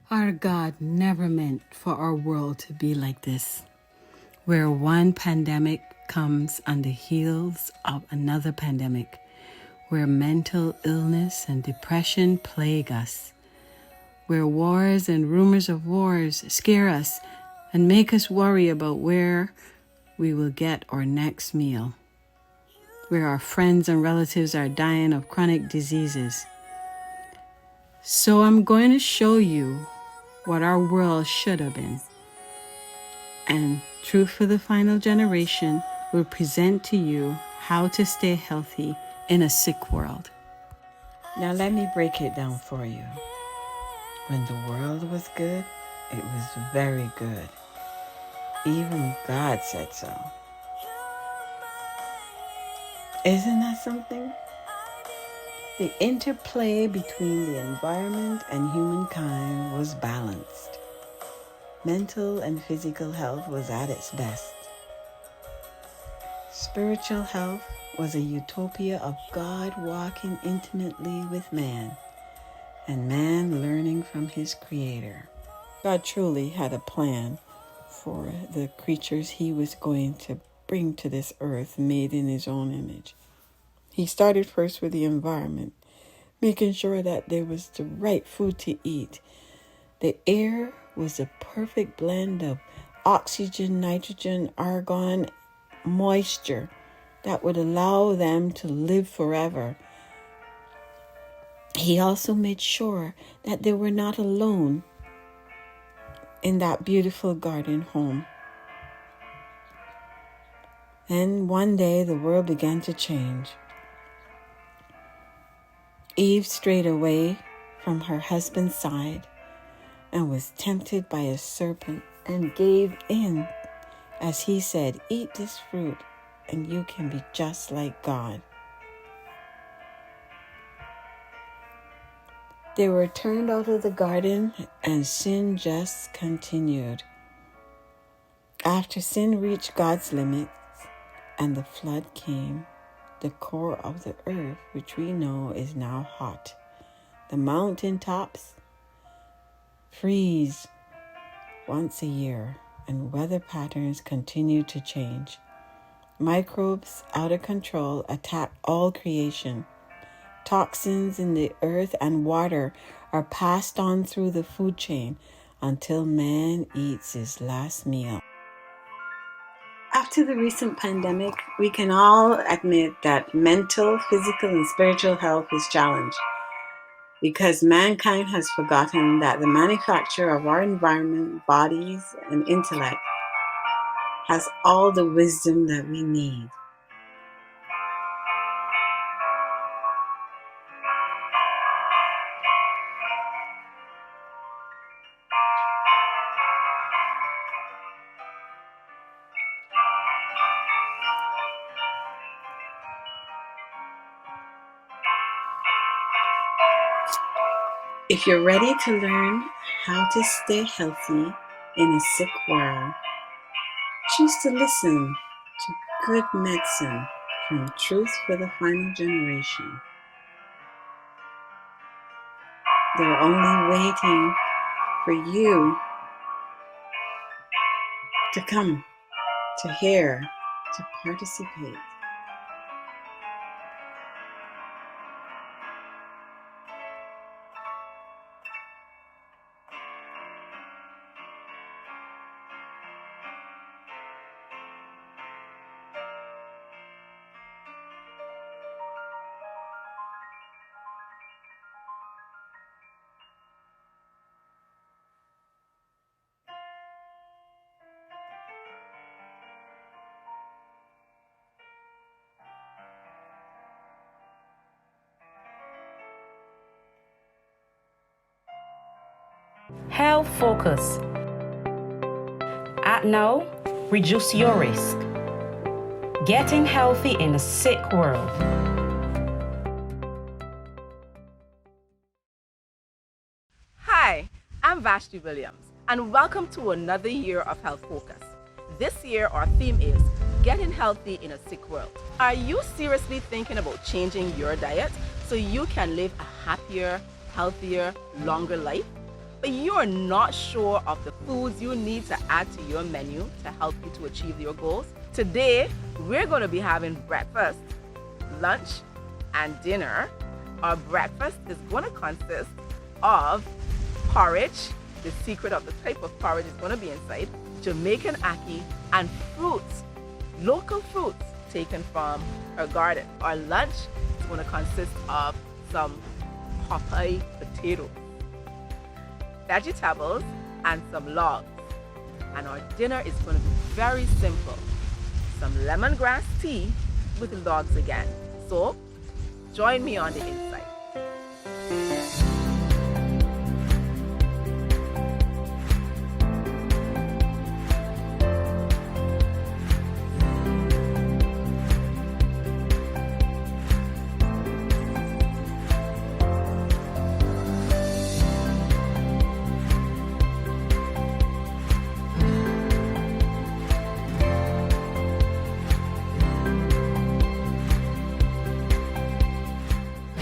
Our God never meant for our world to be like this, where one pandemic comes on the heels of another pandemic, where mental illness and depression plague us, where wars and rumors of wars scare us and make us worry about where we will get our next meal, where our friends and relatives are dying of chronic diseases. So I'm going to show you what our world should have been. And Truth for the Final Generation will present to you how to stay healthy in a sick world. Now let me break it down for you. When the world was good, it was very good. Even God said so. Isn't that something? The interplay between the environment and humankind was balanced. Mental and physical health was at its best. Spiritual health was a utopia of God walking intimately with man, and man learning from his Creator. God truly had a plan for the creatures he was going to bring to this earth made in his own image. He started first with the environment, making sure that there was the right food to eat. The air was a perfect blend of oxygen, nitrogen, argon, moisture that would allow them to live forever. He also made sure that they were not alone in that beautiful garden home. And one day the world began to change. Eve strayed away from her husband's side and was tempted by a serpent and gave in as he said, "Eat this fruit and you can be just like God." They were turned out of the garden and sin just continued. After sin reached God's limits and the flood came, the core of the earth, which we know is now hot, the mountain tops freeze once a year, and weather patterns continue to change. Microbes out of control attack all creation. Toxins in the earth and water are passed on through the food chain until man eats his last meal. After the recent pandemic, we can all admit that mental, physical, and spiritual health is challenged because mankind has forgotten that the manufacture of our environment, bodies, and intellect has all the wisdom that we need. If you're ready to learn how to stay healthy in a sick world, choose to listen to good medicine from Truth for the Final Generation. They're only waiting for you to come, to hear, to participate. Health focus. Act now, reduce your risk. Getting healthy in a sick world. Hi, I'm Vashti Williams, and welcome to another year of Health Focus. This year, our theme is Getting Healthy in a Sick World. Are you seriously thinking about changing your diet so you can live a happier, healthier, longer life? but you're not sure of the foods you need to add to your menu to help you to achieve your goals? Today, we're going to be having breakfast, lunch, and dinner. Our breakfast is going to consist of porridge. The secret of the type of porridge is going to be inside, Jamaican ackee, and fruits, local fruits taken from her garden. Our lunch is going to consist of some Popeye potatoes, vegetables, and some logs. And our dinner is going to be very simple. Some lemongrass tea with logs again. So, join me on the inside.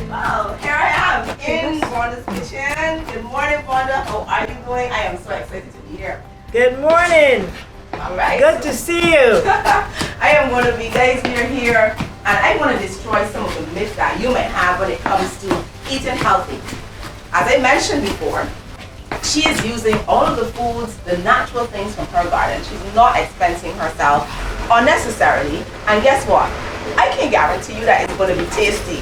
Well, here I am in Vonda's kitchen. Good morning, Vonda. How are you doing? I am so excited to be here. Good morning. All right. Good to see you. I am going to be, guys, we're here, and I want to destroy some of the myths that you might have when it comes to eating healthy. As I mentioned before, she is using all of the foods, the natural things from her garden. She's not expensing herself unnecessarily. And guess what? I can guarantee you that it's going to be tasty.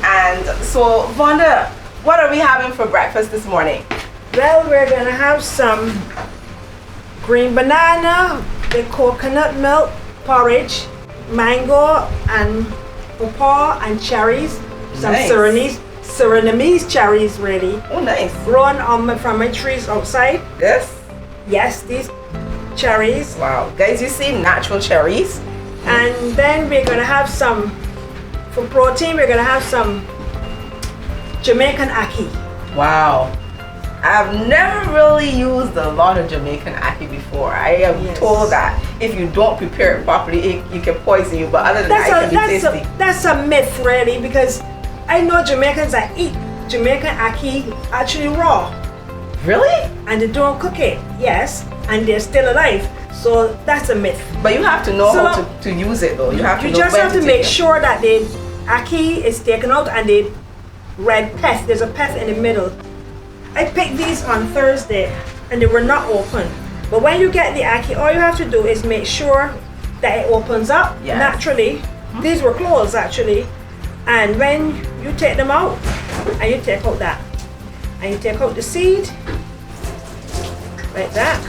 And so, Vonda, what are we having for breakfast this morning? Well, we're going to have some green banana with coconut milk porridge, mango and pawpaw and cherries, some Nice. Surinamese cherries really, Oh, nice. grown from my trees outside. This? Yes, these cherries. Wow. Guys, you see natural cherries? And then we're going to have some, for protein, we're going to have some Jamaican ackee. Wow. I've never really used a lot of Jamaican ackee before. I am Yes. told that if you don't prepare it properly, it can poison you. But other than that, it can be tasty. That's a myth really, because I know Jamaicans that eat Jamaican ackee actually raw. Really? And they don't cook it, yes, and they're still alive. So that's a myth. But you have to know So, how to use it though. You have to You know just when have to take make it. sure that the ackee is taken out and the red peth, there's a peth in the middle. I picked these on Thursday and they were not open. But when you get the ackee, all you have to do is make sure that it opens up Yes. naturally. These were closed actually. And when you take them out, and you take out that, and you take out the seed, like that,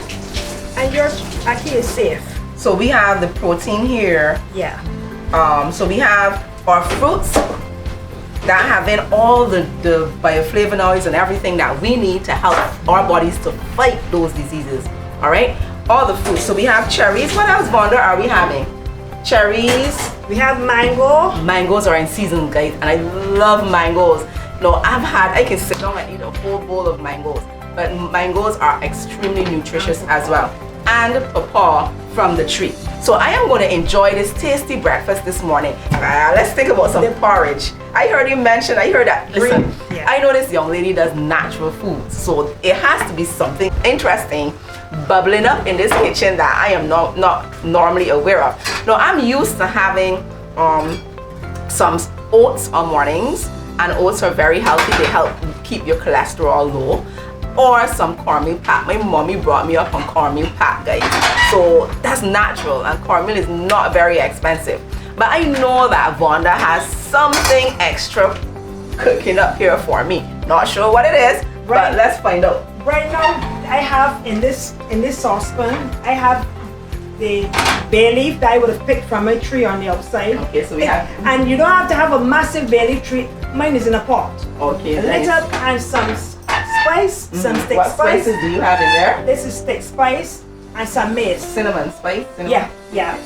and your ackee is safe. So we have the protein here. Yeah. So we have our fruits that have in all the bioflavonoids and everything that we need to help our bodies to fight those diseases. All right, all the fruits. So we have cherries. What else, Vonda, are we having? Cherries. We have mango. Mangoes are in season, guys, and I love mangoes. No, I can sit down and eat a whole bowl of mangoes. But mangoes are extremely nutritious as well. And pawpaw from the tree. So I am going to enjoy this tasty breakfast this morning. Let's think about some porridge. I heard you mention, listen, Yeah. I know this young lady does natural foods. So it has to be something interesting bubbling up in this kitchen that I am not normally aware of. Now I'm used to having some oats on mornings, and oats are very healthy. They help keep your cholesterol low. Or some cornmeal pap. My mommy brought me up on cornmeal pap, guys. So that's natural, and cornmeal is not very expensive. But I know that Vonda has something extra cooking up here for me. Not sure what it is, Right. but let's find out. Right now, I have in this saucepan, I have the bay leaf that I would have picked from my tree on the outside. Okay, so we have. And you don't have to have a massive bay leaf tree. Mine is in a pot. Okay, A nice. little and some spice, some stick What spice. spices do you have in there? This is stick spice and some mace. Cinnamon spice. Cinnamon. Yeah, yeah.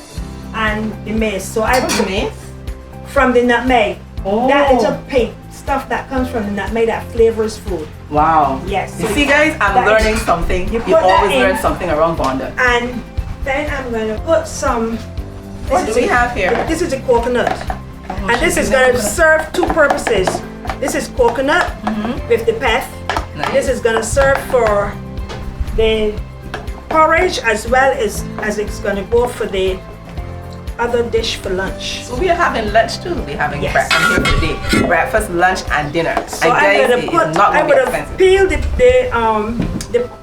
And the mace. So I What's the mace? from the nutmeg. Oh. That little pink stuff that comes from the nutmeg that flavors food. Wow. Yes. You see, guys, I'm That- learning something. You You put that always in. learn something around Vonda. And then I'm gonna put some. What do we have here? This is a coconut. And this is gonna serve two purposes. This is coconut with the pith. Nice. This is gonna serve for the porridge as well as it's gonna go for the other dish for lunch. So we are having lunch too. We're having Yes. breakfast here for the day. Breakfast, lunch, and dinner. So and I'm guys, gonna it put, is not I going to would be have expensive. peeled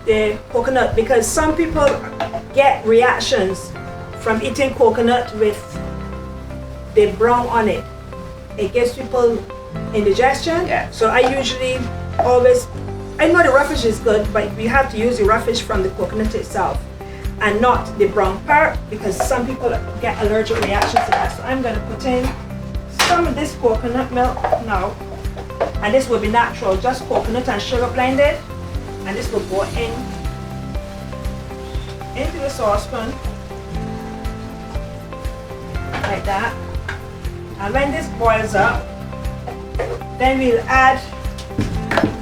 the coconut because some people get reactions from eating coconut with the brown on it. It gives people indigestion. Yeah. So I usually always, I know the roughage is good, but we have to use the roughage from the coconut itself and not the brown part because some people get allergic reactions to that. So I'm gonna put in some of this coconut milk now. And this will be natural, just coconut and sugar blended. And this will go into the saucepan like that. And when this boils up, then we'll add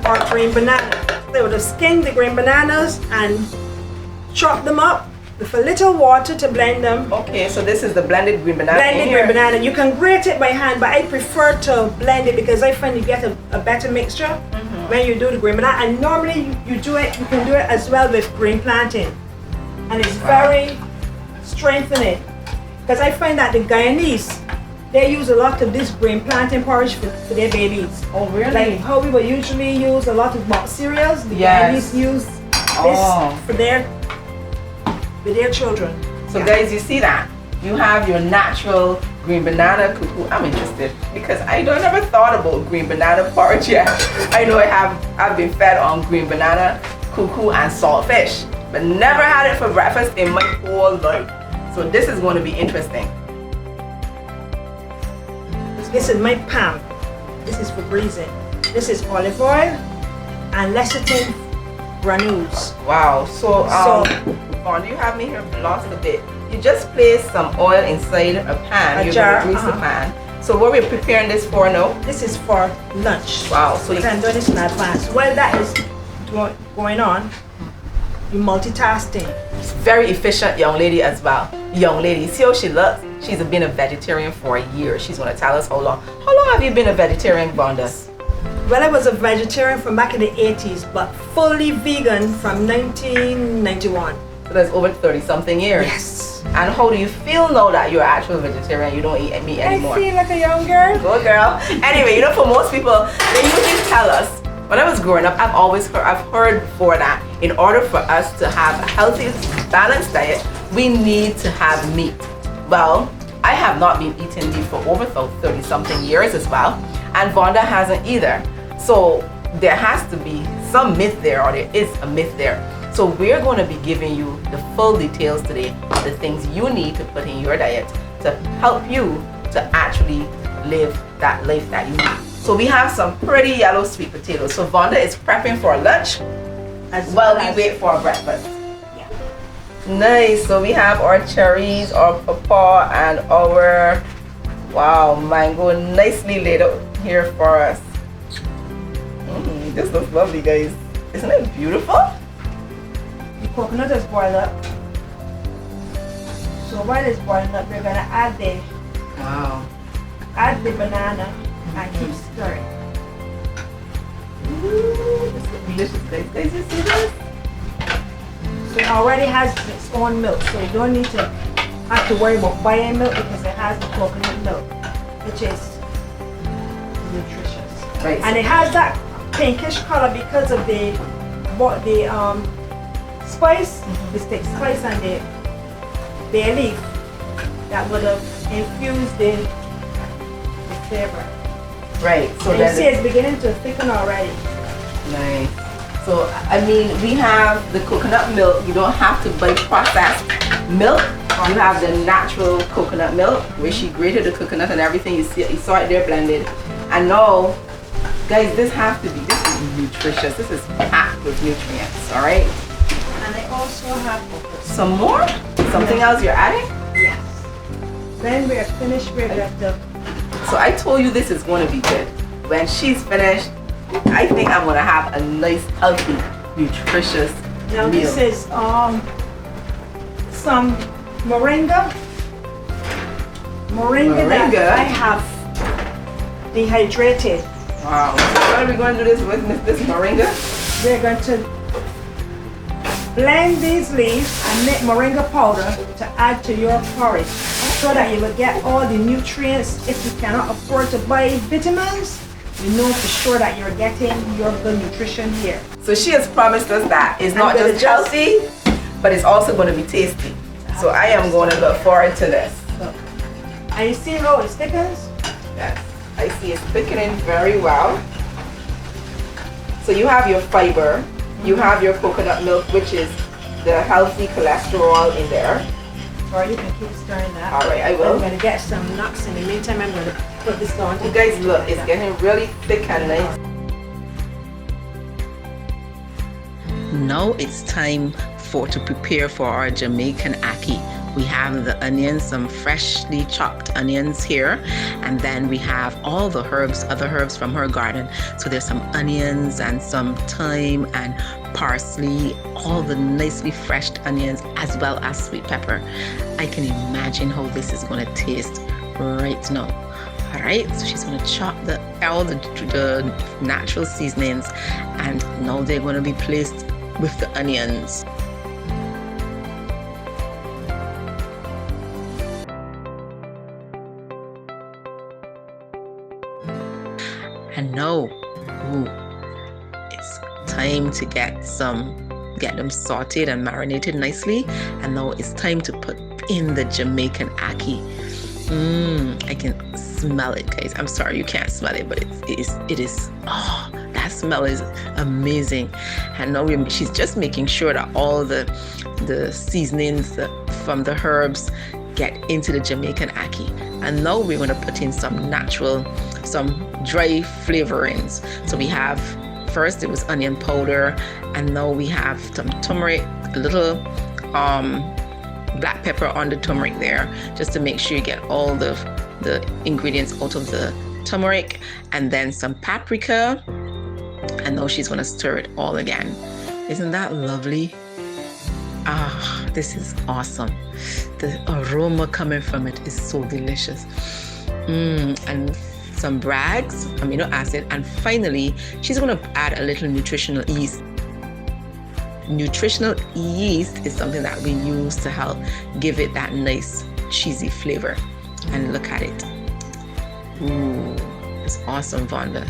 our green banana. So we'll skin the green bananas and chop them up with a little water to blend them. Okay, so this is the blended green banana. Blended green banana. You can grate it by hand, but I prefer to blend it because I find you get a better mixture when you do the green banana. And normally you can do it as well with green plantain. And it's very strengthening. Because I find that the Guyanese, they use a lot of this green plantain porridge for their babies. Oh, really? Like how we would usually use a lot of box cereals, the Yes. Guyanese use Oh. this for their children. So guys, you see that? You have your natural green banana cuckoo. I'm interested because I don't ever thought about green banana porridge yet. I know I've been fed on green banana, cuckoo, and saltfish, but never had it for breakfast in my whole life. So this is going to be interesting. This is my pan. This is for greasing. This is olive oil and lecithin granules. Wow. So Vaughn, you have me here lost a bit. You just place some oil inside a pan. A You're jar, going to grease the pan. So what we're preparing this for now? This is for lunch. Wow. So You can do this in advance. While that is going on, you're multitasking. very efficient young lady as well. Young lady, see how she looks? She's been a vegetarian for a year. She's going to tell us how long. How long have you been a vegetarian, Vonda? Well, I was a vegetarian from back in the 80s, but fully vegan from 1991. So that's over 30 something years. Yes. And how do you feel now that you're actual vegetarian? You don't eat meat anymore. I feel like a young girl. Good girl. Anyway, you know, for most people, they usually tell us, when I was growing up, I've heard before that in order for us to have a healthy, balanced diet, we need to have meat. Well, I have not been eating meat for over 30 something years as well, and Vonda hasn't either. So there has to be some myth there, or there is a myth there. So we're going to be giving you the full details today of the things you need to put in your diet to help you to actually live that life that you need. So we have some pretty yellow sweet potatoes. So Vonda is prepping for lunch while we wait for our breakfast. Yeah. Nice. So we have our cherries, our pawpaw, and our mango nicely laid out here for us. This looks lovely, guys. Isn't it beautiful? The coconut is boiled up. So while it's boiling up, we're gonna add the banana and keep stirring. Ooh, this looks delicious, guys. Guys, you see this? So it already has its own milk, so you don't need to have to worry about buying milk because it has the coconut milk, which is nutritious. Right. And it has that pinkish color because of the spice, the stick spice and the bay leaf that would have infused the flavor. Right. So And you see it's beginning to thicken already. nice. So I mean, we have the coconut milk. You don't have to buy processed milk. You have the natural coconut milk where she grated the coconut and everything. You saw it there blended. And now, guys, this is nutritious. This is packed with nutrients. All right. And I also have Some more? Something else you're adding? yes. Then we're finished with the So I told you this is going to be good. When she's finished, I think I'm going to have a nice, healthy, nutritious now meal. this is some moringa that I have dehydrated. Wow. So what are we going to do this with, this moringa? we're going to blend these leaves and make moringa powder to add to your porridge so that you will get all the nutrients. If you cannot afford to buy vitamins, you know for sure that you're getting your good nutrition here. So she has promised us that it's not just healthy, but it's also going to be tasty. So I am going to look forward to this. And you see how it thickens? Yes, I see it's thickening very well. So you have your fiber, you have your coconut milk, which is the healthy cholesterol in there. Or you can keep stirring that. All right, I will. I'm going to get some nuts. In the meantime, I'm going to put this on. You guys look, it's getting really thick and nice. Now it's time to prepare for our Jamaican ackee. We have the onions, some freshly chopped onions here, and then we have all the herbs, other herbs from her garden. So there's some onions and some thyme and parsley, all the nicely fresh onions, as well as sweet pepper. I can imagine how this is going to taste right now. All right, so she's going to chop all the natural seasonings, and now they're going to be placed with the onions. And now, it's time to get them sauteed and marinated nicely. And now it's time to put in the Jamaican ackee. I can smell it, guys. I'm sorry you can't smell it, but it is. Oh, that smell is amazing. And now she's just making sure that all the seasonings from the herbs get into the Jamaican ackee. And now we're going to put in some dry flavorings. So we have, first it was onion powder, and now we have some turmeric, a little black pepper on the turmeric there, just to make sure you get all the ingredients out of the turmeric, and then some paprika, and now she's going to stir it all again. Isn't that lovely? Ah, this is awesome. The aroma coming from it is so delicious. And some brags, amino acid, and finally she's going to add a little nutritional yeast. Nutritional yeast is something that we use to help give it that nice cheesy flavor. And look at it. Ooh, it's awesome, Vonda.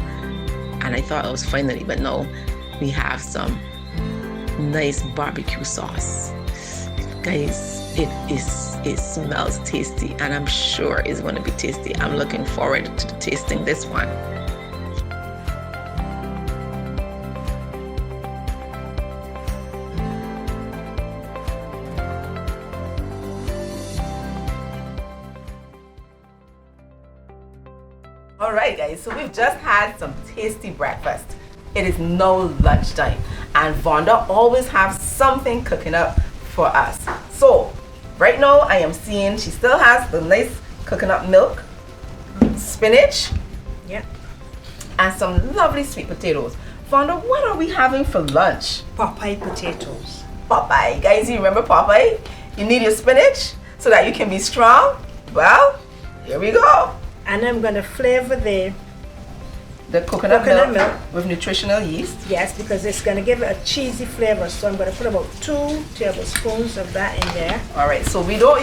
And I thought it was finally, but no, we have some nice barbecue sauce. Guys, it smells tasty, and I'm sure it's going to be tasty. I'm looking forward to tasting this one. All right, guys, so we've just had some tasty breakfast. It is now lunchtime, and Vonda always has something cooking up for us. So right now I am seeing she still has the nice coconut milk, spinach, and some lovely sweet potatoes. Vonda, what are we having for lunch? Popeye potatoes. Popeye, guys, you remember Popeye? You need your spinach so that you can be strong. Well, here we go. And I'm going to flavor the coconut milk with nutritional yeast. Yes, because it's going to give it a cheesy flavor. So I'm going to put about 2 tablespoons of that in there. All right, so we don't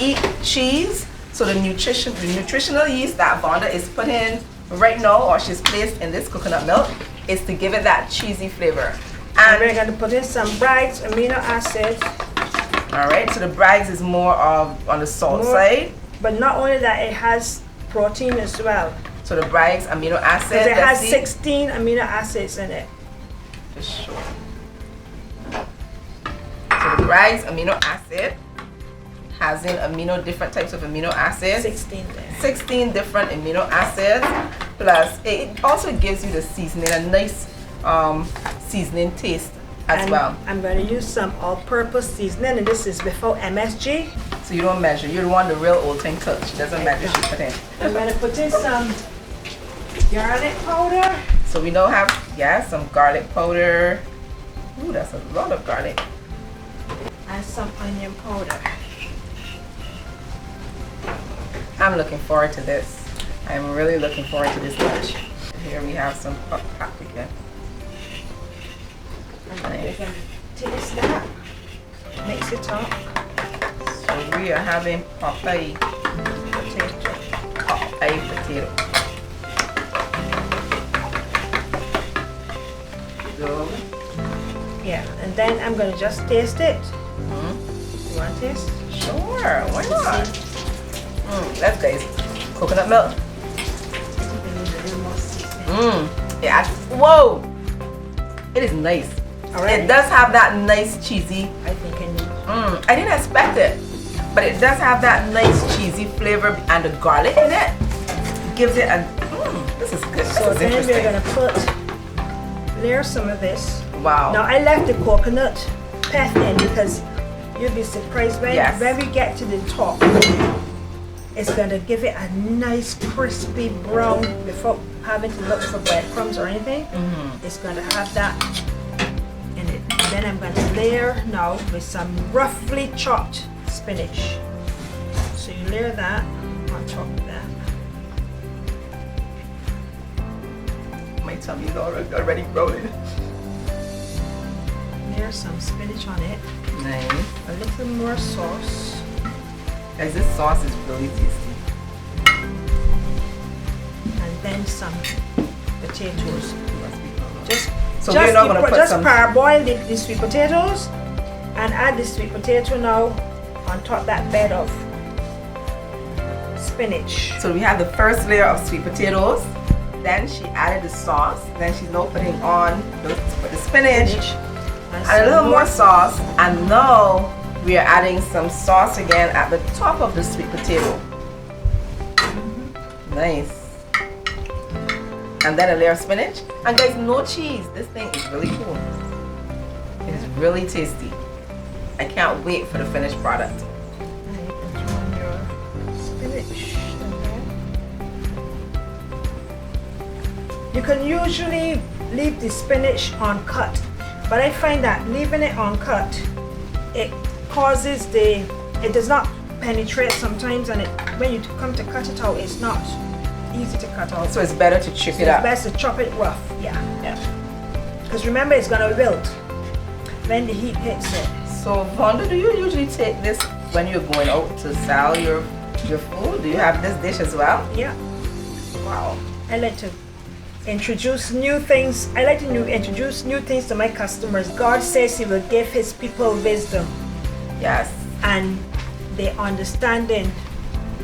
eat cheese. So the nutritional yeast that Vonda is putting right now, or she's placed in this coconut milk, is to give it that cheesy flavor. And we're going to put in some Bragg's amino acids. All right, so the Bragg's is more of on the salt side. But not only that, it has protein as well. So the Bragg's amino acids. Because it has 16 amino acids in it. For sure. So the Bragg's amino acid has in different types of amino acids. 16 there. 16 different amino acids. Plus, it also gives you the seasoning, a nice seasoning taste as well. I'm going to use some all-purpose seasoning, and this is without MSG. So you don't measure. You're the one, the real old thing cook. She doesn't measure. She put in. I'm going to put in some garlic powder. So we now have, some garlic powder. Ooh, that's a lot of garlic. And some onion powder. I'm looking forward to this. I'm really looking forward to this lunch. Here we have some paprika. And we're gonna taste that. Mix it up. So we are having Popeye potato. Popeye potato. So, Yeah, and then I'm gonna just taste it. You want to taste? sure, why not? That's nice. Coconut milk. Yeah. Whoa! It is nice. Alright. It does have that nice cheesy. I think I need. I didn't expect it, but it does have that nice cheesy flavor, and the garlic in it gives it a. This is good. So This is then we're interesting. gonna layer some of this. Wow. Now I left the coconut peth in because you'll be surprised when, Yes. when we get to the top. It's gonna give it a nice crispy brown without having to look for breadcrumbs or anything. It's gonna have that in it. And then I'm gonna layer now with some roughly chopped spinach. So you layer that on top of that. My tummy is already rolling. Layer some spinach on it. Nice. A little more sauce. Guys, this sauce is really tasty. And then some potatoes. Just So we're not gonna put just some. parboil the sweet potatoes and add the sweet potato now on top that bed of spinach. So we have the first layer of sweet potatoes. Then she added the sauce. Then she's now putting on the spinach and a some little more sauce. And now we are adding some sauce again at the top of the sweet potato. Nice. And then a layer of spinach. And guys, no cheese. This thing is really cool. It is really tasty. I can't wait for the finished product. And you can throw in your spinach in there. You can usually leave the spinach uncut, but I find that leaving it uncut, it causes it does not penetrate sometimes, and when you come to cut it out, it's not easy to cut out. So it's better to chip it up. It's best to chop it rough, yeah. Yeah. Because remember, it's gonna wilt when the heat hits it. So Vonda, do you usually take this when you're going out to sell your food? Do you have this dish as well? Yeah. Wow. I like to introduce new things. I like to introduce new things to my customers. God says He will give His people wisdom Yes. and the understanding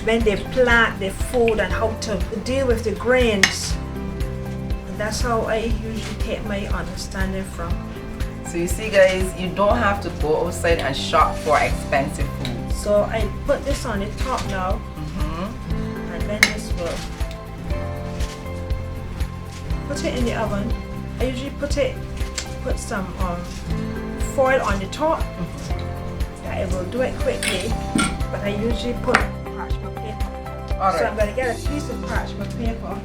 when they plant their food and how to deal with the grains. And that's how I usually take my understanding from. So you see guys, you don't have to go outside and shop for expensive food. So I put this on the top now, and then this will put it in the oven. I usually put some foil on the top. Yeah, it will do it quickly, but I usually put parchment paper. All So I'm right. going to get a piece of parchment paper,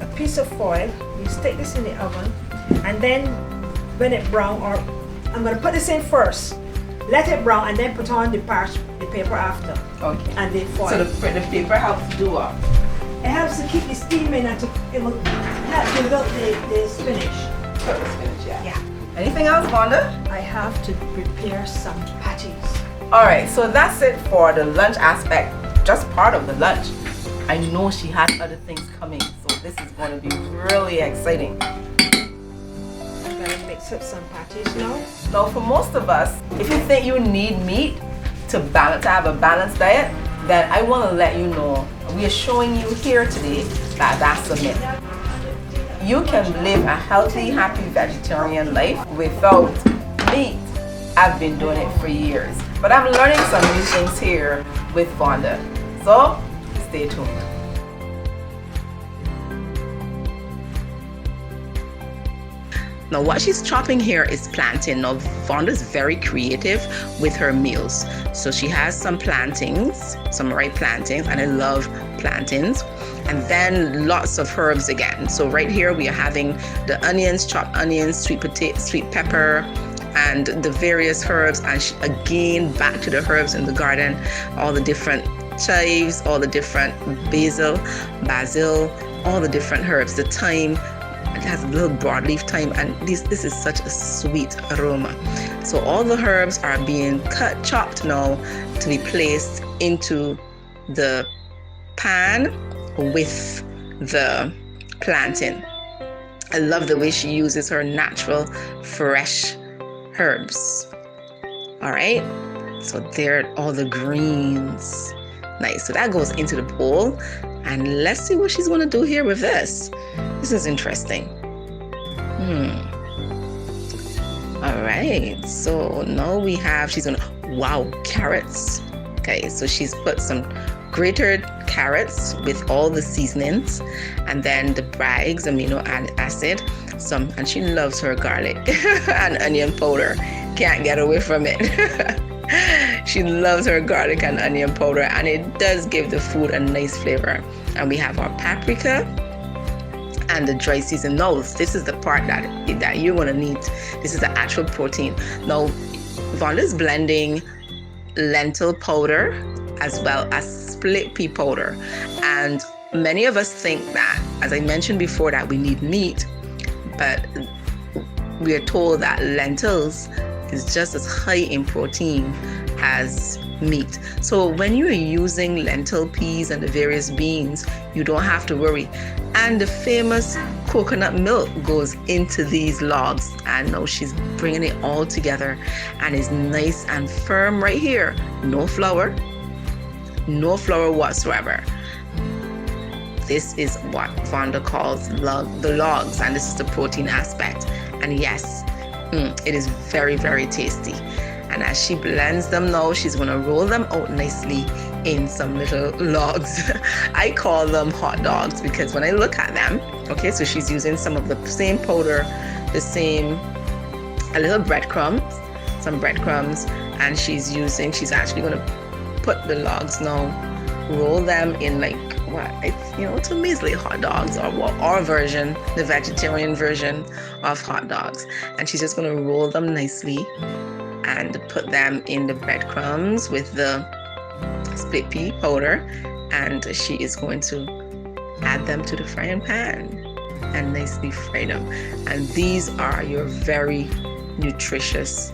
a piece of foil. You stick this in the oven, and then when it brown, or I'm going to put this in first, let it brown, and then put on the paper after, Okay. and the foil. So the paper helps do what? It helps to keep the steam in, and it will help to build the spinach. Put the spinach, yeah. Yeah. Anything else, Vonda? I have to prepare some patties. All right, so that's it for the lunch aspect, just part of the lunch. I know she has other things coming, so this is going to be really exciting. I'm going to mix up some patties now. Now, for most of us, if you think you need meat to have a balanced diet, then I want to let you know we are showing you here today that that's a myth. You can live a healthy, happy vegetarian life without meat. I've been doing it for years, but I'm learning some new things here with Vonda. So stay tuned. Now what she's chopping here is plantain. Now Vonda's very creative with her meals. So she has some plantains, some ripe plantains, and I love plantains. And then lots of herbs again. So right here we are having the onions, chopped onions, sweet potato, sweet pepper, and the various herbs. And again, back to the herbs in the garden, all the different chives, all the different basil, all the different herbs, the thyme, it has a little broadleaf thyme, and this is such a sweet aroma. So all the herbs are being chopped now to be placed into the pan with the plantain. I love the way she uses her natural, fresh herbs. All right, so there are all the greens. Nice. So that goes into the bowl, and let's see what she's going to do here with this. This is interesting. All right, so now we have, she's gonna, wow, carrots. Okay, so she's put some grated carrots with all the seasonings, and then the Bragg's amino acid, and she loves her garlic and onion powder. Can't get away from it. She loves her garlic and onion powder, and it does give the food a nice flavor. And we have our paprika and the dry season. Now, this is the part that you're gonna need. This is the actual protein. Now, Vonda's blending lentil powder as well as split pea powder. And many of us think that, as I mentioned before, that we need meat, but we are told that lentils is just as high in protein as meat. So when you're using lentil peas and the various beans, you don't have to worry. And the famous coconut milk goes into these logs, and now she's bringing it all together, and it's nice and firm right here. No flour whatsoever. This is what Vonda calls the logs, and this is the protein aspect. And yes, it is very, very tasty. And as she blends them now, she's going to roll them out nicely in some little logs. I call them hot dogs because when I look at them, okay, so she's using some of the same powder, a little some breadcrumbs, and she's actually going to put the logs now, roll them in like to me it's like hot dogs, or our version, the vegetarian version of hot dogs. And she's just going to roll them nicely and put them in the breadcrumbs with the split pea powder, and she is going to add them to the frying pan and nicely fry them. And these are your very nutritious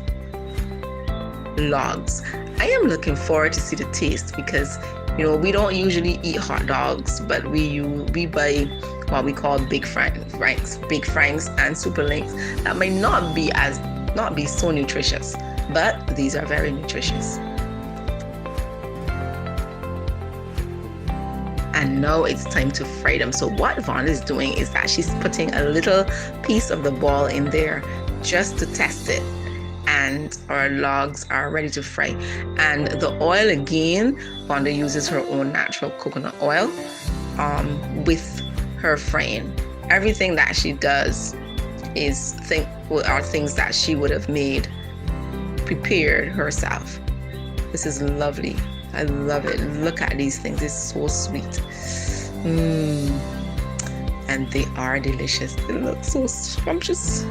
logs. I am looking forward to see the taste, because we don't usually eat hot dogs, but we buy what we call big franks and super links that might not be so nutritious, but these are very nutritious. And now it's time to fry them. So what Vonda is doing is that she's putting a little piece of the ball in there just to test it. And our logs are ready to fry. And the oil, again, Vonda uses her own natural coconut oil with her frying. Everything that she does are things that she would have prepared herself. This is lovely. I love it. Look at these things. It's so sweet. And they are delicious. They look so scrumptious.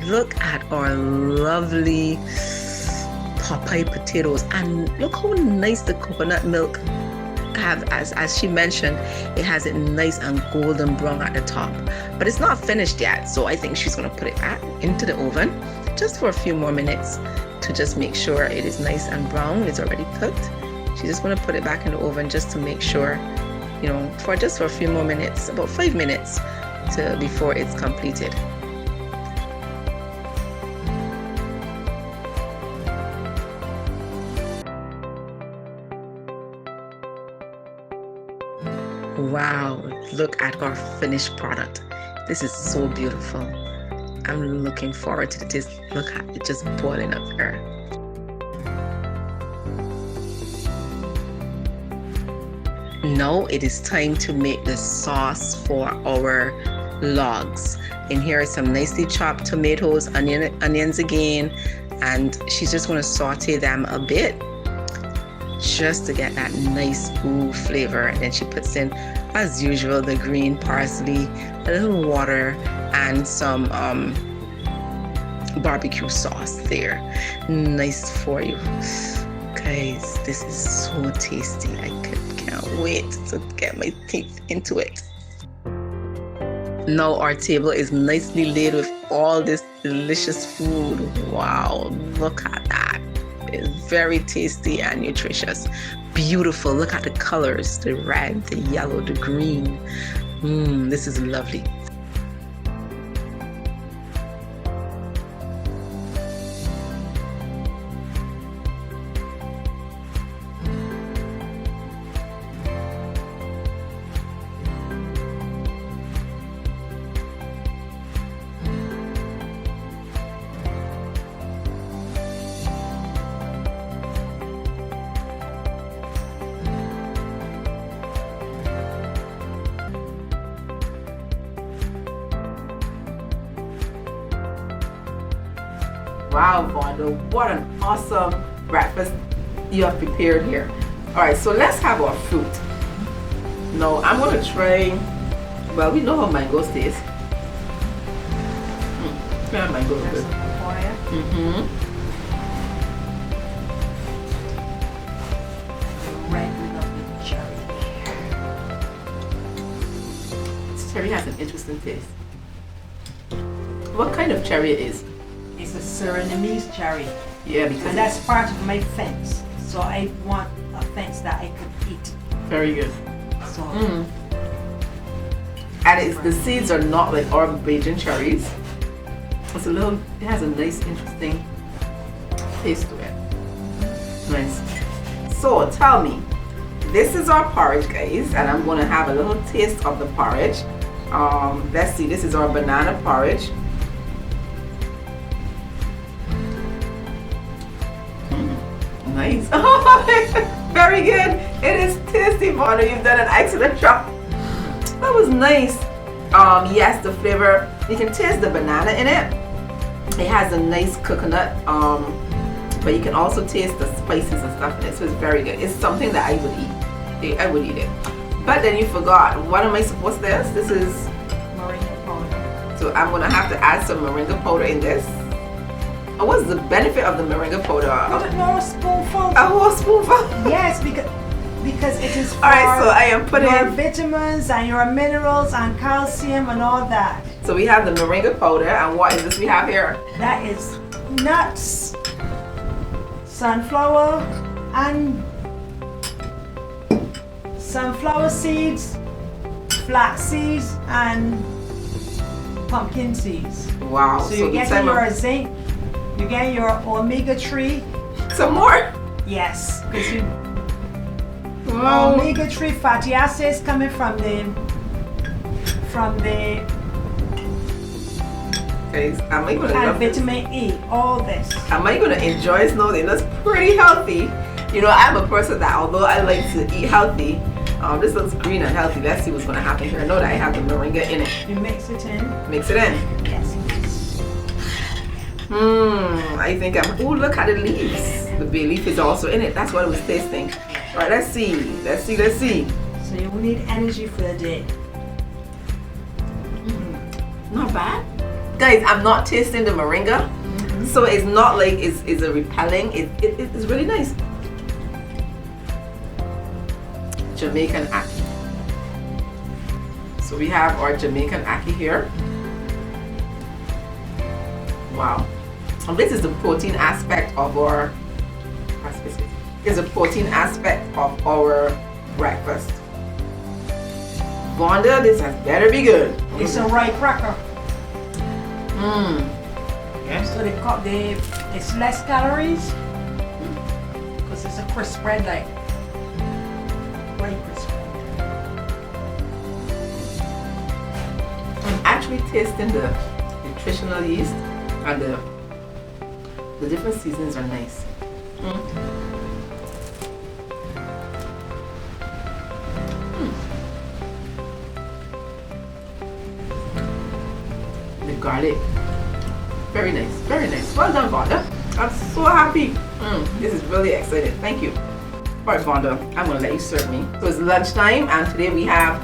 Look at our lovely Popeye potatoes, and look how nice the coconut milk have. As she mentioned, it has it nice and golden brown at the top, but it's not finished yet. So I think she's going to put it back into the oven just for a few more minutes to just make sure it is nice and brown. It's already cooked. She's just going to put it back in the oven just to make sure, for a few more minutes, about 5 minutes before it's completed. Wow, look at our finished product. This is so beautiful. I'm looking forward to the taste. Look at it just boiling up there. Now it is time to make the sauce for our logs. And here are some nicely chopped tomatoes, onions again, and she's just going to saute them a bit just to get that nice ooh flavor. And then she puts in, as usual, the green parsley, a little water, and some barbecue sauce there. Nice for you. Guys, this is so tasty. Can't wait to get my teeth into it. Now our table is nicely laid with all this delicious food. Wow, look at that. It's very tasty and nutritious. Beautiful. Look at the colors, the red, the yellow, the green. This is lovely. Wow, Vonda, what an awesome breakfast you have prepared here. All right, so let's have our fruit. Now, I'm going to try, well, we know how mangoes taste. Yeah, mango is good. Red lovely cherry. This cherry has an interesting taste. What kind of cherry it is? It's a Surinamese cherry. Yeah, because And that's part of my fence. So I want a fence that I could eat. very good. So And the seeds are not like our Bajan cherries. It's it has a nice, interesting taste to it. Nice. So tell me, this is our porridge, guys, and I'm gonna have a little taste of the porridge. Let's see, this is our banana porridge. Nice. Very good. It is tasty, Vonda. You've done an excellent job. That was nice. Yes, the flavor, you can taste the banana in it. It has a nice coconut, but you can also taste the spices and stuff in it. So it's very good. It's something that I would eat. I would eat it. But then you forgot. What's this? This is moringa powder. so I'm gonna have to add some moringa powder in this. What's the benefit of the moringa powder? Put it more a spoonful. A whole spoonful. Yes, because it is for Alright, so I am putting your vitamins and your minerals and calcium and all that. So we have the moringa powder, and what is this we have here? That is nuts, sunflower seeds, flax seeds, and pumpkin seeds. Wow. So you get your zinc, you get your omega-3. Some more? Yes, because you Wow. omega-3 fatty acids coming from the Guys, am I gonna and love this? vitamin E, all this. Am I gonna enjoy something that's pretty healthy? You know, I'm a person that although I like to eat healthy, this looks green and healthy. Let's see what's gonna happen here. I know that I have the moringa in it. You mix it in. Mix it in. Yes. I think oh, look at the leaves. The bay leaf is also in it. That's what I was tasting. All right, let's see. So you will need energy for the day. Not bad. Guys, I'm not tasting the moringa. So it's not like it's a repelling. It's really nice. Jamaican ackee. So we have our Jamaican ackee here. Wow. And this is the protein aspect of our is a protein aspect of our breakfast. Vonda, this has better be good. It's a rye cracker. Yes. So it's less calories because it's a crisp bread like rye crisp bread. I'm actually tasting the nutritional yeast and the different seasons are nice. The garlic, very nice, very nice. Well done, Vonda. I'm so happy. This is really exciting. Thank you. All right, Vonda, I'm gonna let you serve me. So it's lunchtime, and today we have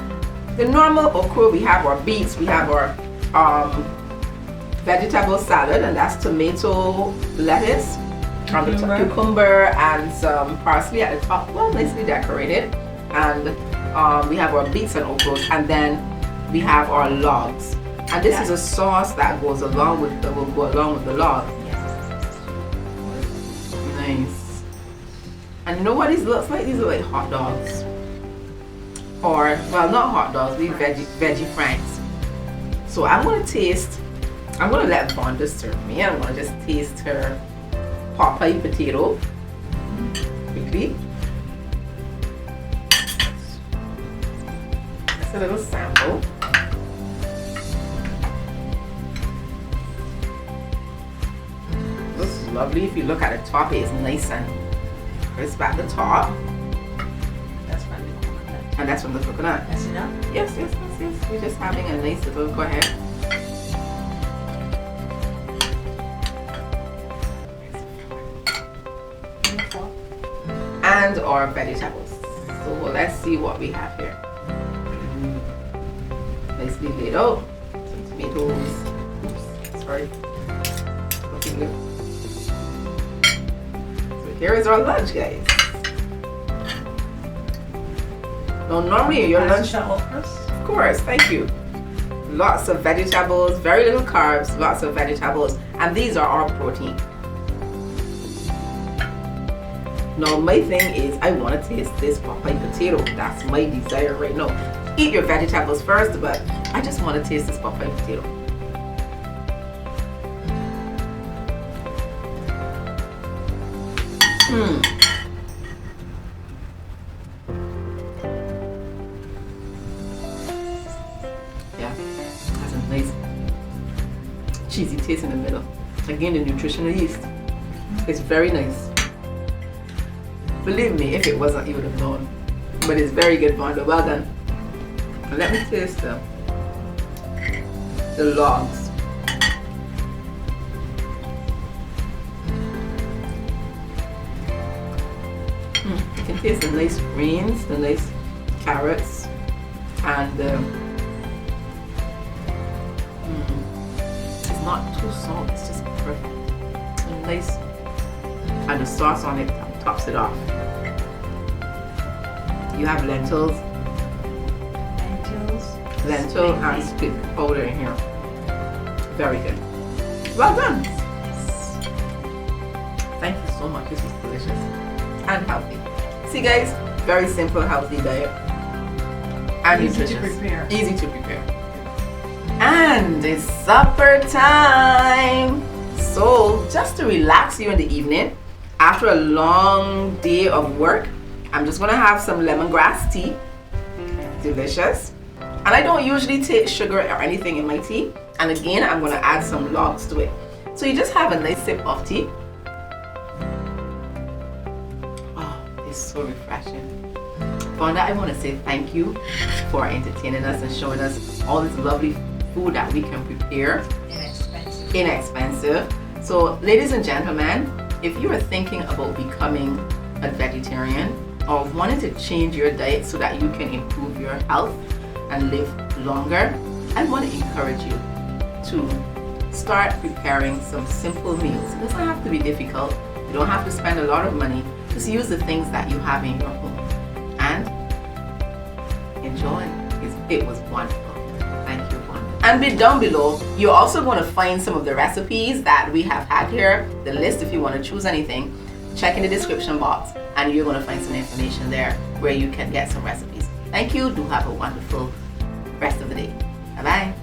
the normal okra. We have our beets. We have our vegetable salad, and that's tomato, lettuce, on the top, cucumber and some parsley at the top, well, nicely decorated. And we have our beets and okras, and then we have our logs. And this is a sauce that goes along with the will go along with the log. Nice. And you know what these looks like? These look like hot dogs. Or, well, not hot dogs, these veggie franks. So I'm gonna let Vonda serve me. I'm gonna just taste her Popeye potato quickly. Just a little sample. Looks lovely. If you look at the top, it's nice and crisp at the top. And that's from the coconut. That's enough? Yes. We're just having a nice little, go ahead. And our vegetables. So let's see what we have here. Nicely laid out. Some tomatoes. Oops, sorry. Looking good. So here is our lunch, guys. Now, normally your lunch, of course, thank you. Lots of vegetables, very little carbs, lots of vegetables, and these are our protein. Now, my thing is, I want to taste this Popeye potato. That's my desire right now. Eat your vegetables first, but I just want to taste this Popeye potato. Has a nice cheesy taste in the middle. Again, the nutritional yeast. It's very nice. Believe me, if it wasn't, you would have known. But it's very good, Vonda. Well done. And let me taste the logs. You can taste the nice greens, the nice carrots, and it's not too salt, it's just perfect. So nice, and the sauce on it tops it off. You have lentils and split powder in here. Very good. Well done. Thank you so much. This is delicious and healthy. See, guys, very simple, healthy diet. And Easy nutritious. to prepare. Easy to prepare. And it's supper time. So just to relax you in the evening, after a long day of work, I'm just gonna have some lemongrass tea. Delicious. And I don't usually take sugar or anything in my tea. And again, I'm gonna add some logs to it. So you just have a nice sip of tea. Oh, it's so refreshing. Vonda, I wanna say thank you for entertaining us and showing us all this lovely food that we can prepare. Inexpensive. So ladies and gentlemen, if you are thinking about becoming a vegetarian or wanting to change your diet so that you can improve your health and live longer, I want to encourage you to start preparing some simple meals. It doesn't have to be difficult. You don't have to spend a lot of money. Just use the things that you have in your home and enjoy. It was wonderful. Thank you, Vonda. And down below, you're also going to find some of the recipes that we have had here, the list if you want to choose anything. Check in the description box and you're going to find some information there where you can get some recipes. Thank you. Do have a wonderful rest of the day. Bye-bye.